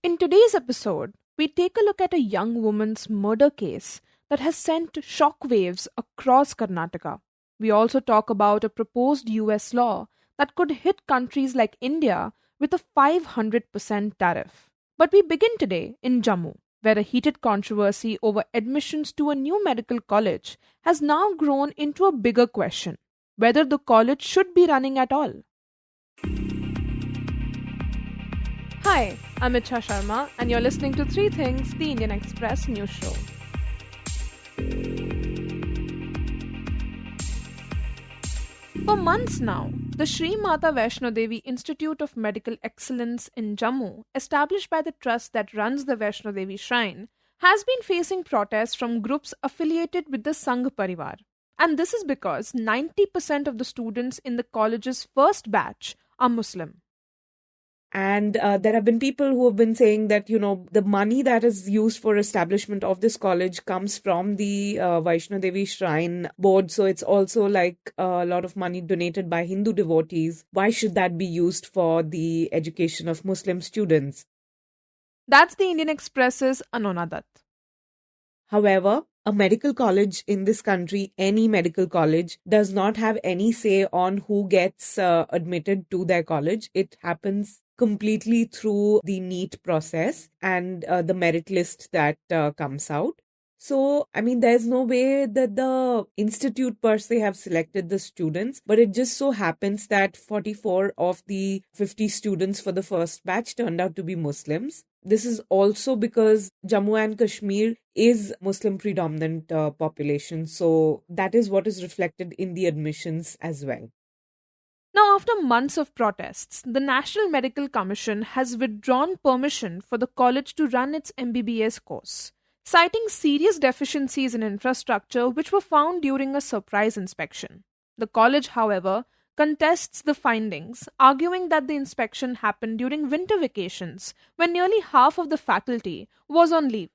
In today's episode, we take a look at a young woman's murder case that has sent shockwaves across Karnataka. We also talk about a proposed US law that could hit countries like India with a 500% tariff. But we begin today in Jammu, where a heated controversy over admissions to a new medical college has now grown into a bigger question: whether the college should be running at all. Hi, I'm Ichha Sharma, and you're listening to Three Things, the Indian Express news show. For months now, the Sri Mata Vaishno Devi Institute of Medical Excellence in Jammu, established by the trust that runs the Vaishno Devi shrine, has been facing protests from groups affiliated with the Sangh Parivar. And this is because 90% of the students in the college's first batch are Muslim. And there have been people who have been saying that, the money that is used for establishment of this college comes from the Vaishno Devi Shrine Board. So it's also like a lot of money donated by Hindu devotees. Why should that be used for the education of Muslim students? That's the Indian Express's Anonna Dutt. However, a medical college in this country, any medical college, does not have any say on who gets admitted to their college. It happens completely through the NEET process and the merit list that comes out. So, there's no way that the institute per se have selected the students, but it just so happens that 44 of the 50 students for the first batch turned out to be Muslims. This is also because Jammu and Kashmir is Muslim predominant population. So that is what is reflected in the admissions as well. Now, after months of protests, the National Medical Commission has withdrawn permission for the college to run its MBBS course, citing serious deficiencies in infrastructure which were found during a surprise inspection. The college, however, contests the findings, arguing that the inspection happened during winter vacations when nearly half of the faculty was on leave.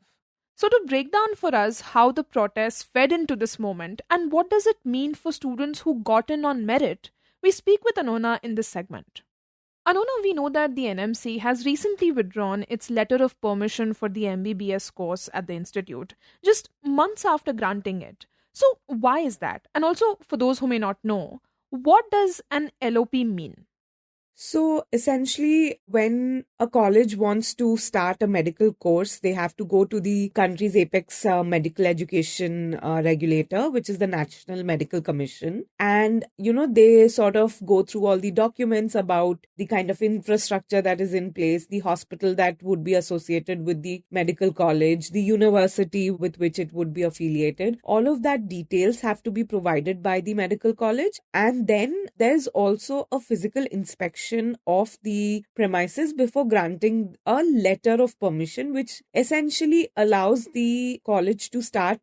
So, to break down for us how the protests fed into this moment and what does it mean for students who got in on merit, we speak with Anonna in this segment. Anonna, we know that the NMC has recently withdrawn its letter of permission for the MBBS course at the institute, just months after granting it. So, why is that? And also, for those who may not know, what does an LOP mean? So essentially, when a college wants to start a medical course, they have to go to the country's apex medical education regulator, which is the National Medical Commission. And, they sort of go through all the documents about the kind of infrastructure that is in place, the hospital that would be associated with the medical college, the university with which it would be affiliated. All of that details have to be provided by the medical college. And then there's also a physical inspection of the premises before granting a letter of permission, which essentially allows the college to start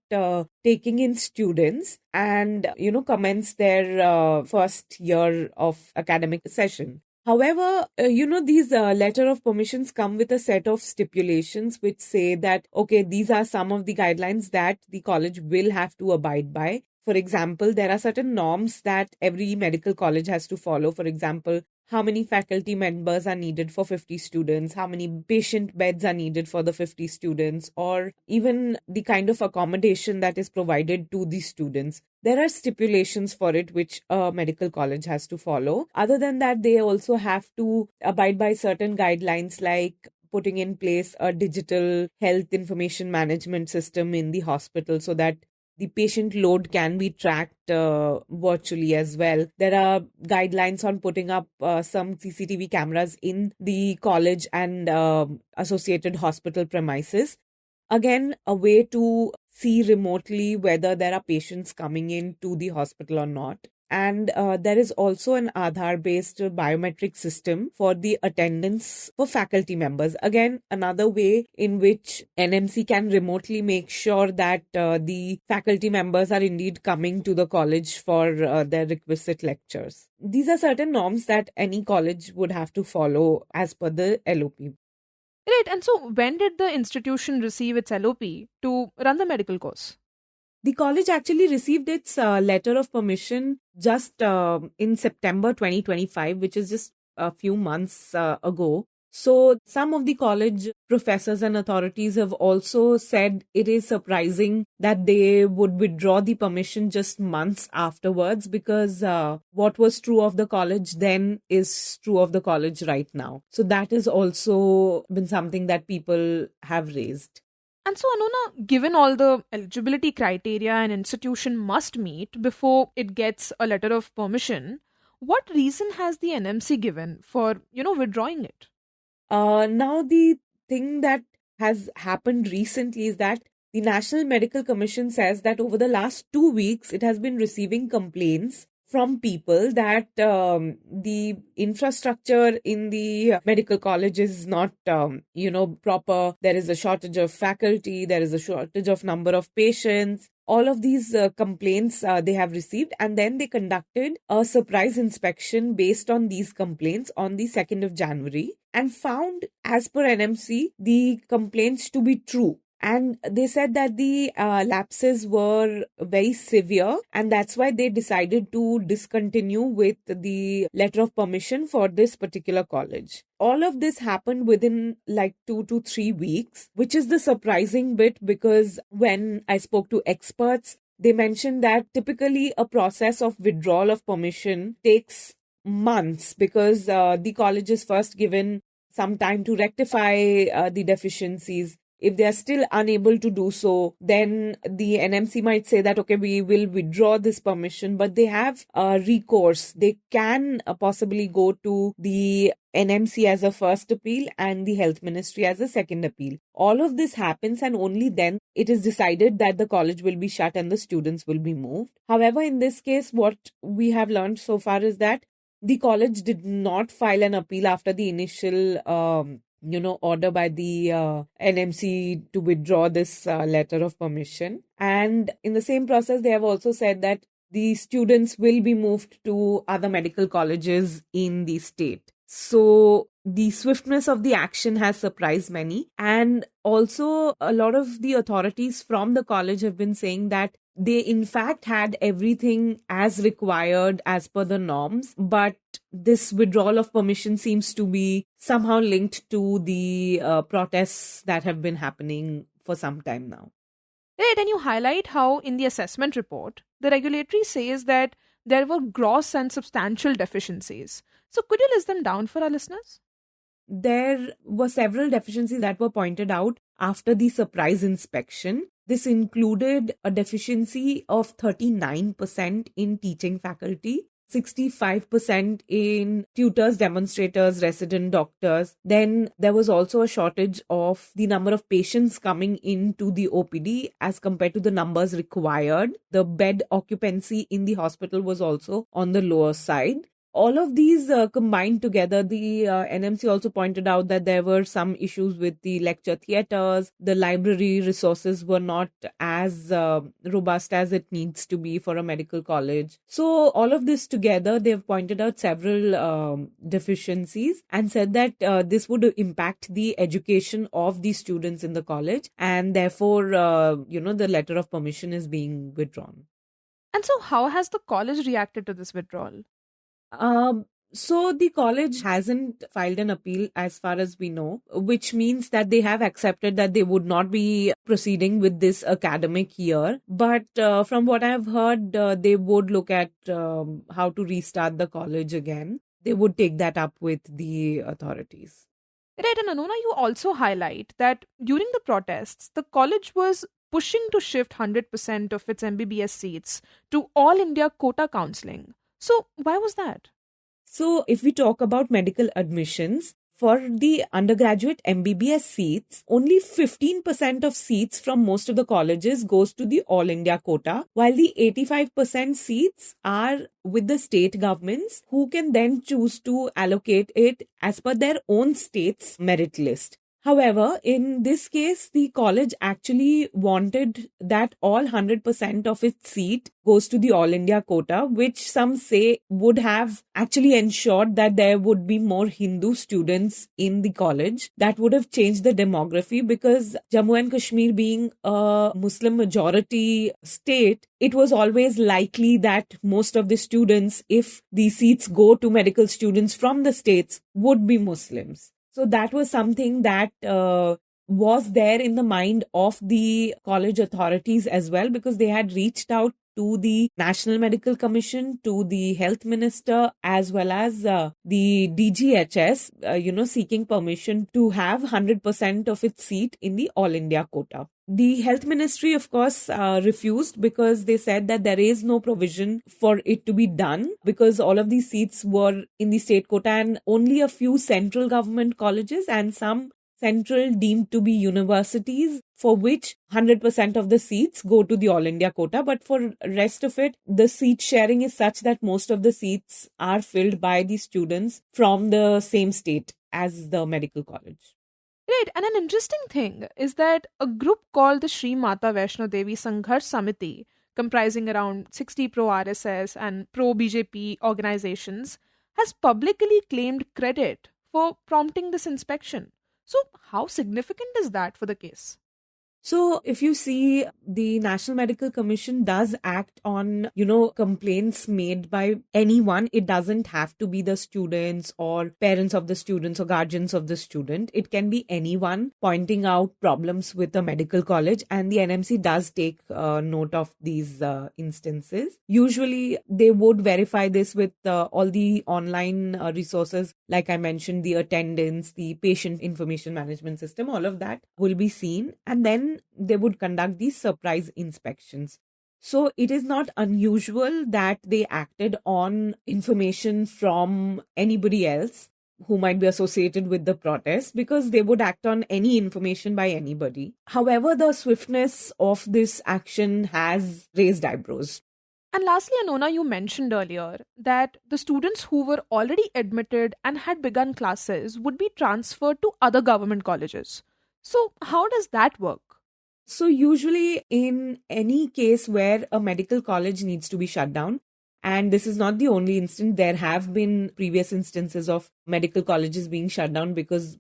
taking in students and, commence their first year of academic session. However, these letter of permissions come with a set of stipulations which say that, okay, these are some of the guidelines that the college will have to abide by. For example, there are certain norms that every medical college has to follow. For example, how many faculty members are needed for 50 students, how many patient beds are needed for the 50 students, or even the kind of accommodation that is provided to the students. There are stipulations for it which a medical college has to follow. Other than that, they also have to abide by certain guidelines like putting in place a digital health information management system in the hospital so that the patient load can be tracked virtually as well. There are guidelines on putting up some CCTV cameras in the college and associated hospital premises. Again, a way to see remotely whether there are patients coming in to the hospital or not. And there is also an Aadhaar-based biometric system for the attendance for faculty members. Again, another way in which NMC can remotely make sure that the faculty members are indeed coming to the college for their requisite lectures. These are certain norms that any college would have to follow as per the LOP. Right, and so when did the institution receive its LOP to run the medical course? The college actually received its letter of permission just in September 2025, which is just a few months ago. So some of the college professors and authorities have also said it is surprising that they would withdraw the permission just months afterwards, because what was true of the college then is true of the college right now. So that has also been something that people have raised. And so, Anona, given all the eligibility criteria an institution must meet before it gets a letter of permission, what reason has the NMC given for, withdrawing it? Now, the thing that has happened recently is that the National Medical Commission says that over the last 2 weeks, it has been receiving complaints from people that the infrastructure in the medical college is not, proper. There is a shortage of faculty. There is a shortage of number of patients. All of these complaints they have received, and then they conducted a surprise inspection based on these complaints on the 2nd of January and found, as per NMC, the complaints to be true. And they said that the lapses were very severe, and that's why they decided to discontinue with the letter of permission for this particular college. All of this happened within like 2 to 3 weeks, which is the surprising bit, because when I spoke to experts, they mentioned that typically a process of withdrawal of permission takes months, because the college is first given some time to rectify the deficiencies. If they are still unable to do so, then the NMC might say that, okay, we will withdraw this permission, but they have recourse. They can possibly go to the NMC as a first appeal and the Health Ministry as a second appeal. All of this happens, and only then it is decided that the college will be shut and the students will be moved. However, in this case, what we have learned so far is that the college did not file an appeal after the initial order by the NMC to withdraw this letter of permission. And in the same process, they have also said that the students will be moved to other medical colleges in the state. So the swiftness of the action has surprised many. And also a lot of the authorities from the college have been saying that they in fact had everything as required as per the norms, but this withdrawal of permission seems to be somehow linked to the protests that have been happening for some time now. Right, and you highlight how in the assessment report, the regulatory says that there were gross and substantial deficiencies. So could you list them down for our listeners? There were several deficiencies that were pointed out after the surprise inspection. This included a deficiency of 39% in teaching faculty, 65% in tutors, demonstrators, resident doctors. Then there was also a shortage of the number of patients coming into the OPD as compared to the numbers required. The bed occupancy in the hospital was also on the lower side. All of these combined together, the NMC also pointed out that there were some issues with the lecture theatres. The library resources were not as robust as it needs to be for a medical college. So all of this together, they've pointed out several deficiencies and said that this would impact the education of the students in the college, and therefore, the letter of permission is being withdrawn. And so how has the college reacted to this withdrawal? So the college hasn't filed an appeal as far as we know, which means that they have accepted that they would not be proceeding with this academic year. But from what I've heard, they would look at how to restart the college again. They would take that up with the authorities. Right, and Anona, you also highlight that during the protests, the college was pushing to shift 100% of its MBBS seats to all India quota counselling. So, why was that? So, if we talk about medical admissions, for the undergraduate MBBS seats, only 15% of seats from most of the colleges goes to the All India quota, while the 85% seats are with the state governments, who can then choose to allocate it as per their own state's merit list. However, in this case, the college actually wanted that all 100% of its seat goes to the All India quota, which some say would have actually ensured that there would be more Hindu students in the college. That would have changed the demography, because Jammu and Kashmir being a Muslim majority state, it was always likely that most of the students, if the seats go to medical students from the states, would be Muslims. So that was something that was there in the mind of the college authorities as well, because they had reached out to the National Medical Commission, to the health minister, as well as the DGHS, seeking permission to have 100% of its seat in the All India quota. The health ministry, of course, refused, because they said that there is no provision for it to be done, because all of these seats were in the state quota and only a few central government colleges and some central deemed to be universities, for which 100% of the seats go to the All India quota. But for rest of it, the seat sharing is such that most of the seats are filled by the students from the same state as the medical college. Great. And an interesting thing is that a group called the Sri Mata Vaishno Devi Sangharsh Samiti, comprising around 60 pro RSS and pro BJP organizations, has publicly claimed credit for prompting this inspection. So, how significant is that for the case? So if you see, the National Medical Commission does act on, complaints made by anyone. It doesn't have to be the students or parents of the students or guardians of the student. It can be anyone pointing out problems with a medical college, and the NMC does take note of these instances. Usually they would verify this with all the online resources, like I mentioned, the attendance, the patient information management system, all of that will be seen, and then they would conduct these surprise inspections. So it is not unusual that they acted on information from anybody else who might be associated with the protest, because they would act on any information by anybody. However, the swiftness of this action has raised eyebrows. And lastly, Anonna, you mentioned earlier that the students who were already admitted and had begun classes would be transferred to other government colleges. So how does that work? So usually in any case where a medical college needs to be shut down, and this is not the only instance, there have been previous instances of medical colleges being shut down because,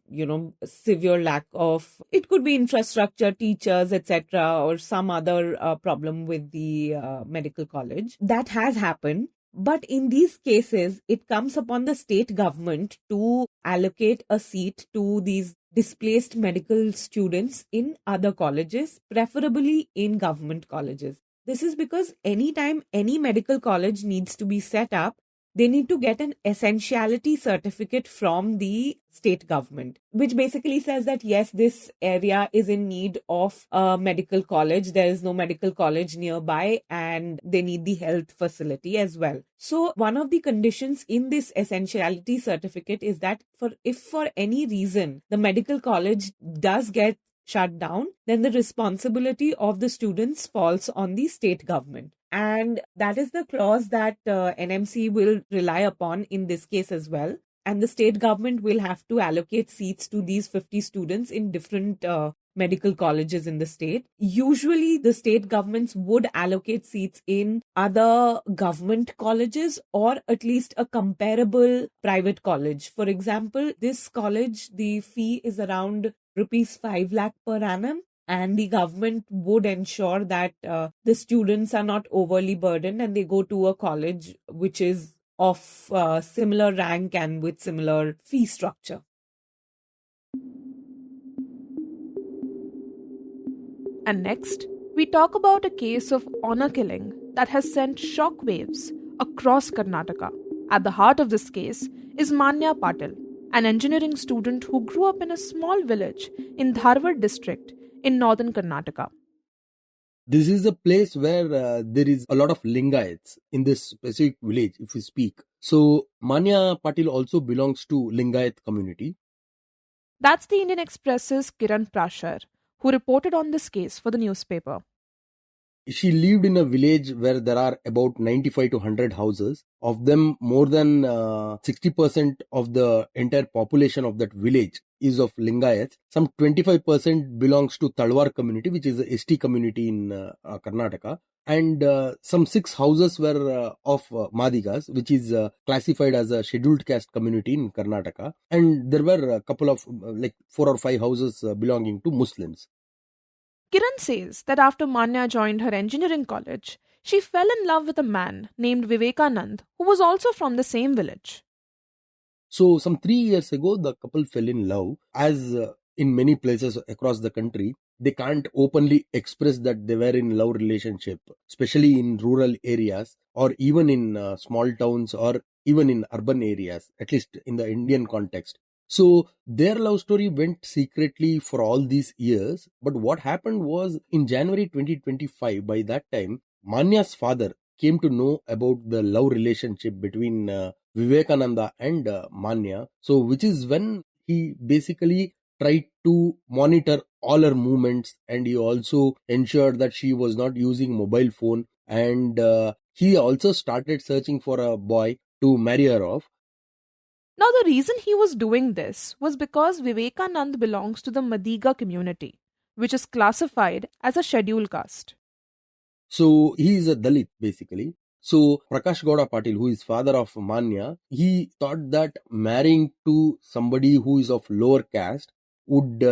severe lack of, it could be infrastructure, teachers, etc., or some other problem with the medical college. That has happened. But in these cases, it comes upon the state government to allocate a seat to these displaced medical students in other colleges, preferably in government colleges. This is because anytime any medical college needs to be set up, they need to get an essentiality certificate from the state government, which basically says that yes, this area is in need of a medical college. There is no medical college nearby and they need the health facility as well. So one of the conditions in this essentiality certificate is that if for any reason the medical college does get shut down, then the responsibility of the students falls on the state government. And that is the clause that NMC will rely upon in this case as well. And the state government will have to allocate seats to these 50 students in different medical colleges in the state. Usually the state governments would allocate seats in other government colleges or at least a comparable private college. For example, this college, the fee is around rupees 5 lakh per annum. And the government would ensure that the students are not overly burdened and they go to a college which is of similar rank and with similar fee structure. And next, we talk about a case of honor killing that has sent shockwaves across Karnataka. At the heart of this case is Manya Patil, an engineering student who grew up in a small village in Dharwad district in northern Karnataka. This is a place where there is a lot of Lingayats in this specific village, if we speak. So, Manya Patil also belongs to Lingayat community. That's the Indian Express's Kiran Parashar, who reported on this case for the newspaper. She lived in a village where there are about 95 to 100 houses. Of them, more than 60% of the entire population of that village is of Lingayats. Some 25% belongs to Talwar community, which is a ST community in Karnataka. And some 6 houses were of Madigas, which is classified as a scheduled caste community in Karnataka. And there were a couple of 4 or 5 houses belonging to Muslims. Kiran says that after Manya joined her engineering college, she fell in love with a man named Vivekanand, who was also from the same village. So some 3 years ago, the couple fell in love. As in many places across the country, they can't openly express that they were in love relationship, especially in rural areas or even in small towns or even in urban areas, at least in the Indian context. So their love story went secretly for all these years. But what happened was in January 2025, by that time, Manya's father came to know about the love relationship between Vivekananda and Manya. So, which is when he basically tried to monitor all her movements, and he also ensured that she was not using mobile phone, and he also started searching for a boy to marry her off. Now, the reason he was doing this was because Vivekanand belongs to the Madiga community, which is classified as a scheduled caste. So he is a Dalit basically. So Prakash Gowda Patil, who is father of Manya, he thought that marrying to somebody who is of lower caste would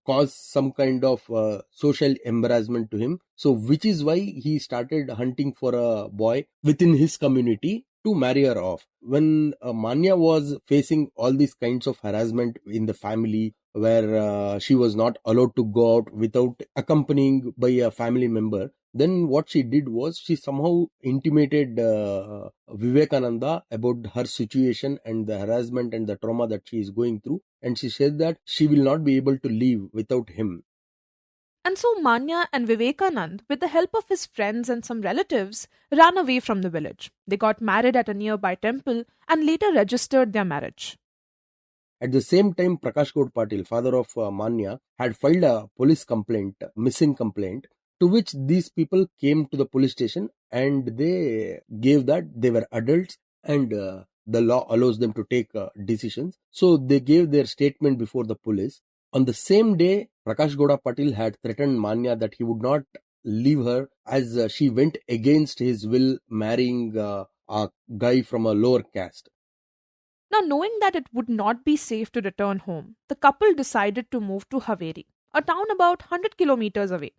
cause some kind of social embarrassment to him. So which is why he started hunting for a boy within his community to marry her off. When Manya was facing all these kinds of harassment in the family, where she was not allowed to go out without accompanying by a family member, then what she did was she somehow intimated Vivekananda about her situation and the harassment and the trauma that she is going through. And she said that she will not be able to live without him. And so Manya and Vivekanand, with the help of his friends and some relatives, ran away from the village. They got married at a nearby temple and later registered their marriage. At the same time, Prakash Gaud Patil, father of Manya, had filed a police complaint, missing complaint, to which these people came to the police station and they gave that they were adults and the law allows them to take decisions. So they gave their statement before the police. On the same day, Prakash Gowda Patil had threatened Manya that he would not leave her as she went against his will, marrying a guy from a lower caste. Now, knowing that it would not be safe to return home, the couple decided to move to Haveri, a town about 100 kilometers away.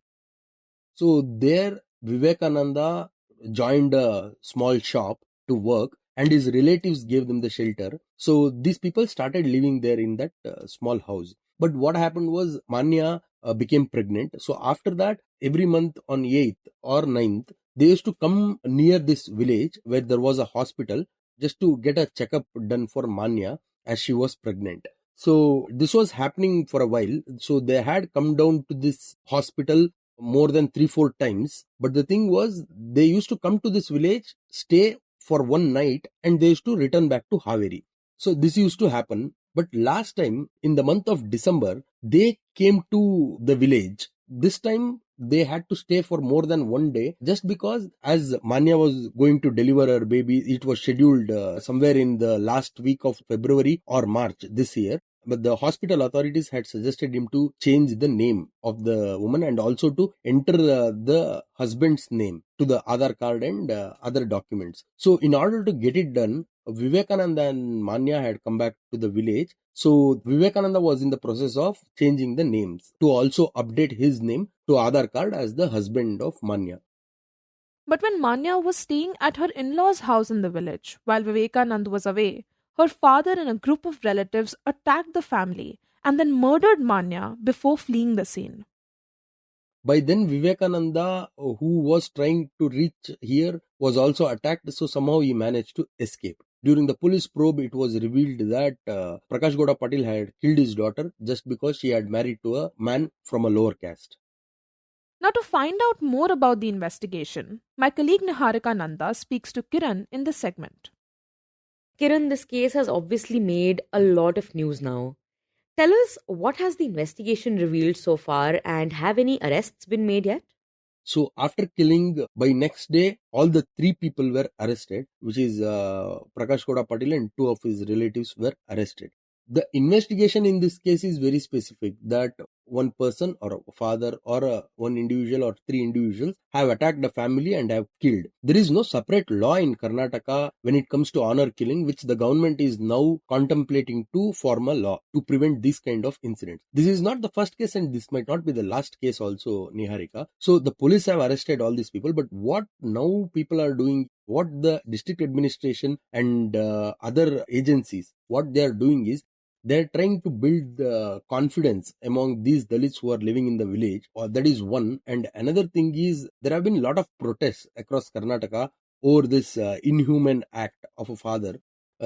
So there, Vivekananda joined a small shop to work, and his relatives gave them the shelter. So these people started living there in that small house. But what happened was Manya became pregnant. So after that, every month on 8th or 9th, they used to come near this village where there was a hospital just to get a checkup done for Manya as she was pregnant. So this was happening for a while. So they had come down to this hospital more than 3-4 times. But the thing was, they used to come to this village, stay for one night, and they used to return back to Haveri. So this used to happen. But last time, in the month of December, they came to the village. This time, they had to stay for more than one day just because as Manya was going to deliver her baby, it was scheduled somewhere in the last week of February or March this year. But the hospital authorities had suggested him to change the name of the woman and also to enter the husband's name to the Aadhaar card and other documents. So in order to get it done, Vivekananda and Manya had come back to the village. So Vivekananda was in the process of changing the names to also update his name to Aadhaar card as the husband of Manya. But when Manya was staying at her in law's house in the village, while Vivekanand was away, her father and a group of relatives attacked the family and then murdered Manya before fleeing the scene. By then, Vivekananda, who was trying to reach here, was also attacked, so somehow he managed to escape. During the police probe, it was revealed that Prakash Gowda Patil had killed his daughter just because she had married to a man from a lower caste. Now, to find out more about the investigation, my colleague Niharika Nanda speaks to Kiran in this segment. Kiran, this case has obviously made a lot of news now. Tell us, what has the investigation revealed so far, and have any arrests been made yet? So after killing, by next day, all the 3 people were arrested, which is Prakash Gowda Patil and 2 of his relatives were arrested. The investigation in this case is very specific, that one person or a father or one individual or 3 individuals have attacked a family and have killed. There is no separate law in Karnataka when it comes to honor killing, which the government is now contemplating to form a law to prevent this kind of incidents. This is not the first case and this might not be the last case also, Niharika. So the police have arrested all these people, but what now people are doing What the district administration and other agencies, what they are doing is they're trying to build confidence among these Dalits who are living in the village. Or that is one. And another thing is there have been a lot of protests across Karnataka over this inhuman act of a father,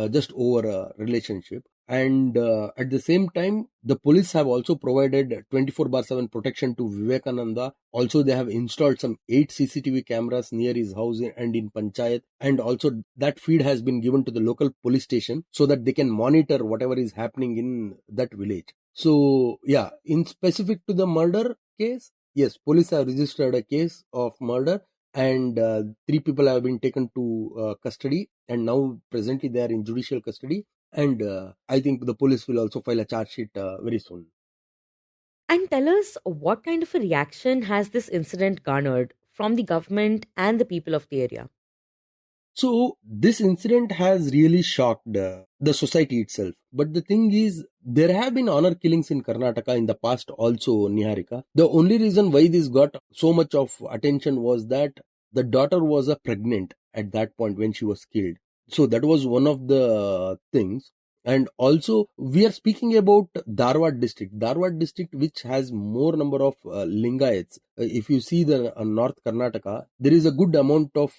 just over a relationship. And at the same time, the police have also provided 24/7 protection to Vivekananda. Also, they have installed some 8 CCTV cameras near his house and in Panchayat. And also, that feed has been given to the local police station so that they can monitor whatever is happening in that village. So, yeah, in specific to the murder case, yes, police have registered a case of murder, and 3 people have been taken to custody, and now presently they are in judicial custody. And I think the police will also file a charge sheet very soon. And tell us, what kind of a reaction has this incident garnered from the government and the people of the area? So this incident has really shocked the society itself. But the thing is, there have been honor killings in Karnataka in the past also, Niharika. The only reason why this got so much of attention was that the daughter was pregnant at that point when she was killed. So that was one of the things. And also, we are speaking about Dharwad district, which has more number of Lingayats. If you see the North Karnataka, there is a good amount of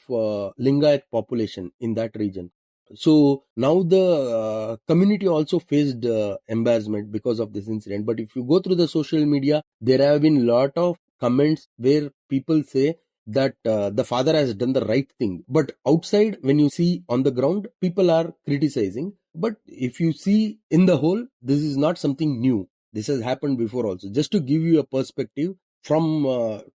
Lingayat population in that region. So now the community also faced embarrassment because of this incident. But if you go through the social media, there have been a lot of comments where people say that the father has done the right thing. But outside, when you see on the ground, people are criticizing. But if you see in the whole, this is not something new. This has happened before also. Just to give you a perspective, from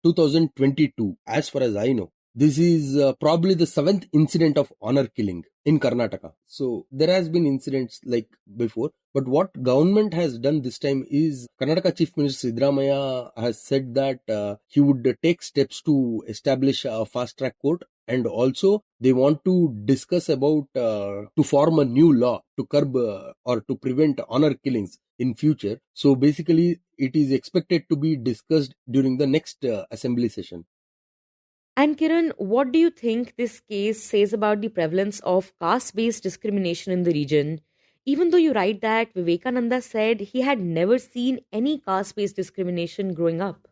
2022, as far as I know, this is probably the 7th incident of honor killing in Karnataka. So there has been incidents like before. But what government has done this time is Karnataka Chief Minister Siddaramaiah has said that he would take steps to establish a fast track court, and also they want to discuss about to form a new law to curb or to prevent honor killings in future. So basically, it is expected to be discussed during the next assembly session. And Kiran, what do you think this case says about the prevalence of caste based discrimination in the region? Even though you write that Vivekananda said he had never seen any caste based discrimination growing up.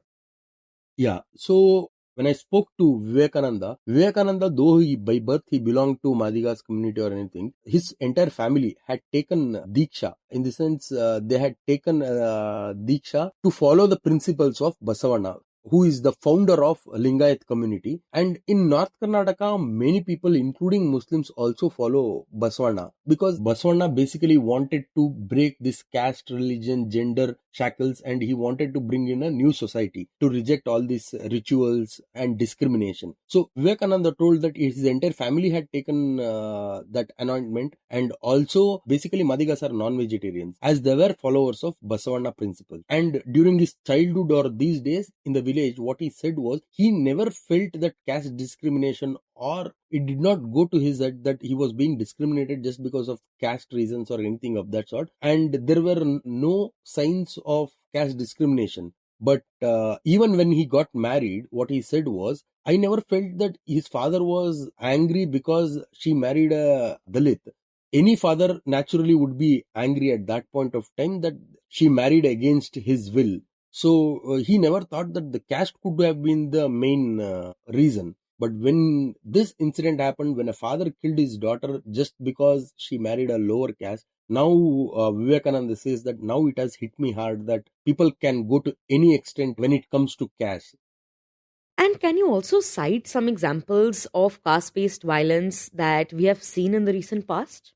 Yeah, so when I spoke to Vivekananda, though by birth he belonged to Madigas community or anything, his entire family had taken Diksha. In the sense, they had taken Diksha to follow the principles of Basavana, who is the founder of Lingayat community. And in North Karnataka, many people, including Muslims, also follow Basavana, because Basavana basically wanted to break this caste, religion, gender shackles, and he wanted to bring in a new society to reject all these rituals and discrimination. So Vivekananda told that his entire family had taken that anointment, and also basically Madigas are non-vegetarians, as they were followers of Basavana principle. And during his childhood or these days in the village, what he said was he never felt that caste discrimination, or it did not go to his head that he was being discriminated just because of caste reasons or anything of that sort. And there were no signs of caste discrimination. But even when he got married, what he said was, I never felt that his father was angry because she married a Dalit. Any father naturally would be angry at that point of time that she married against his will. So he never thought that the caste could have been the main reason. But when this incident happened, when a father killed his daughter just because she married a lower caste, now Vivekananda says that now it has hit me hard that people can go to any extent when it comes to caste. And can you also cite some examples of caste based violence that we have seen in the recent past?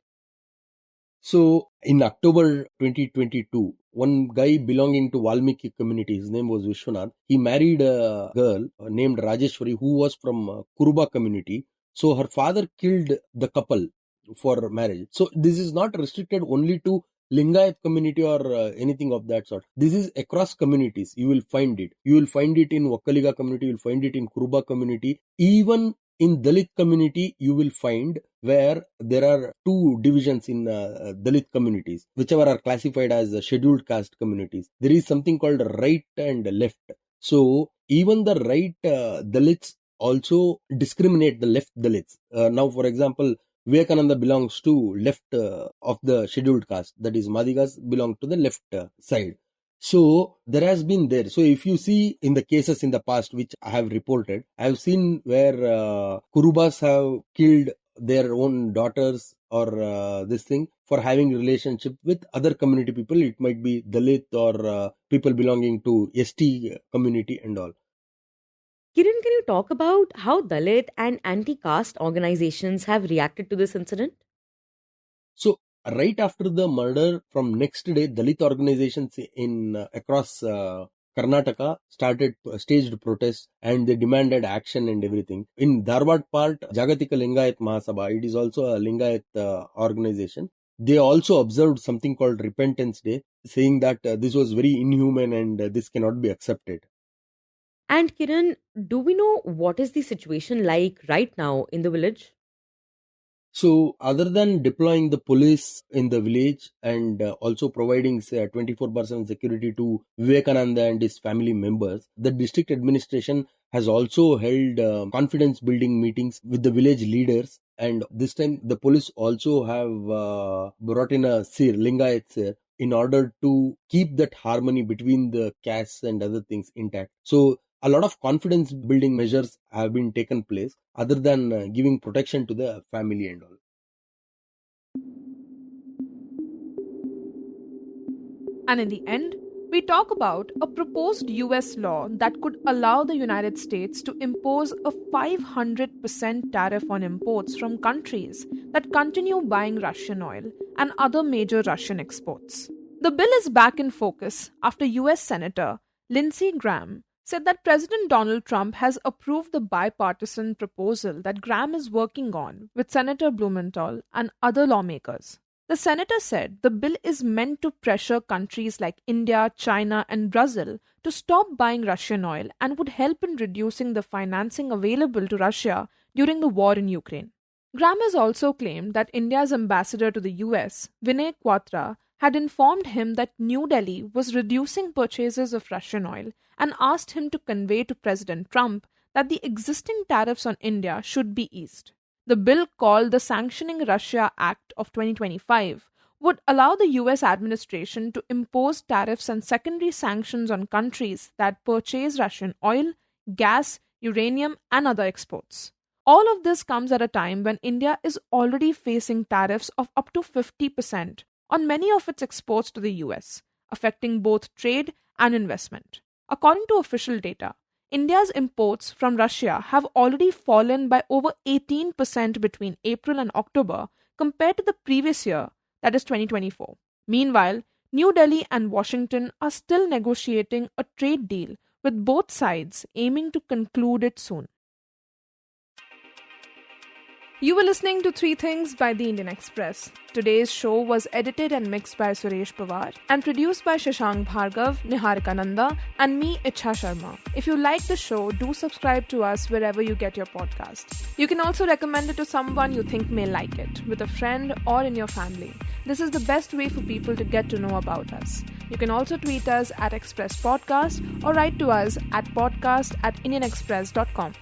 So in October 2022, one guy belonging to Valmiki community, his name was Vishwanath, he married a girl named Rajeshwari who was from Kuruba community. So her father killed the couple for marriage. So this is not restricted only to Lingayat community or anything of that sort. This is across communities. You will find it. You will find it in Wakkaliga community. You will find it in Kuruba community. Even in Dalit community, you will find where there are two divisions in Dalit communities, whichever are classified as scheduled caste communities. There is something called right and left. So even the right Dalits also discriminate the left Dalits. Now, for example, Vivekananda belongs to left of the scheduled caste, that is Madigas belong to the left side. So there has been there. So if you see in the cases in the past which I have reported, I have seen where Kurubas have killed their own daughters or this thing for having relationship with other community people. It might be Dalit or people belonging to ST community and all. Kiran, can you talk about how Dalit and anti-caste organizations have reacted to this incident? So right after the murder, from next day, Dalit organizations in across Karnataka started staged protests and they demanded action and everything. In Dharwad part, Jagatika Lingayat Mahasabha, it is also a Lingayat organization. They also observed something called Repentance Day, saying that this was very inhuman and this cannot be accepted. And Kiran, do we know what is the situation like right now in the village? So, other than deploying the police in the village and also providing 24/7 security to Vivekananda and his family members, the district administration has also held confidence building meetings with the village leaders. And this time, the police also have brought in a seer, Lingayat seer, in order to keep that harmony between the castes and other things intact. So, a lot of confidence building measures have been taken place other than giving protection to the family and all. And in the end, we talk about a proposed US law that could allow the United States to impose a 500% tariff on imports from countries that continue buying Russian oil and other major Russian exports. The bill is back in focus after US Senator Lindsey Graham said that President Donald Trump has approved the bipartisan proposal that Graham is working on with Senator Blumenthal and other lawmakers. The senator said the bill is meant to pressure countries like India, China, and Brazil to stop buying Russian oil and would help in reducing the financing available to Russia during the war in Ukraine. Graham has also claimed that India's ambassador to the US, Vinay Quatra, had informed him that New Delhi was reducing purchases of Russian oil and asked him to convey to President Trump that the existing tariffs on India should be eased. The bill, called the Sanctioning Russia Act of 2025, would allow the US administration to impose tariffs and secondary sanctions on countries that purchase Russian oil, gas, uranium, and other exports. All of this comes at a time when India is already facing tariffs of up to 50% on many of its exports to the US, affecting both trade and investment. According to official data, India's imports from Russia have already fallen by over 18% between April and October compared to the previous year, that is 2024. Meanwhile, New Delhi and Washington are still negotiating a trade deal, with both sides aiming to conclude it soon. You were listening to Three Things by the Indian Express. Today's show was edited and mixed by Suresh Pawar and produced by Shashank, Bhargava, Niharika, Nanda, and me, Ichha, Sharma. If you like the show, do subscribe to us wherever you get your podcasts. You can also recommend it to someone you think may like it, with a friend or in your family. This is the best way for people to get to know about us. You can also tweet us at Express Podcast or write to us at podcast@indianexpress.com.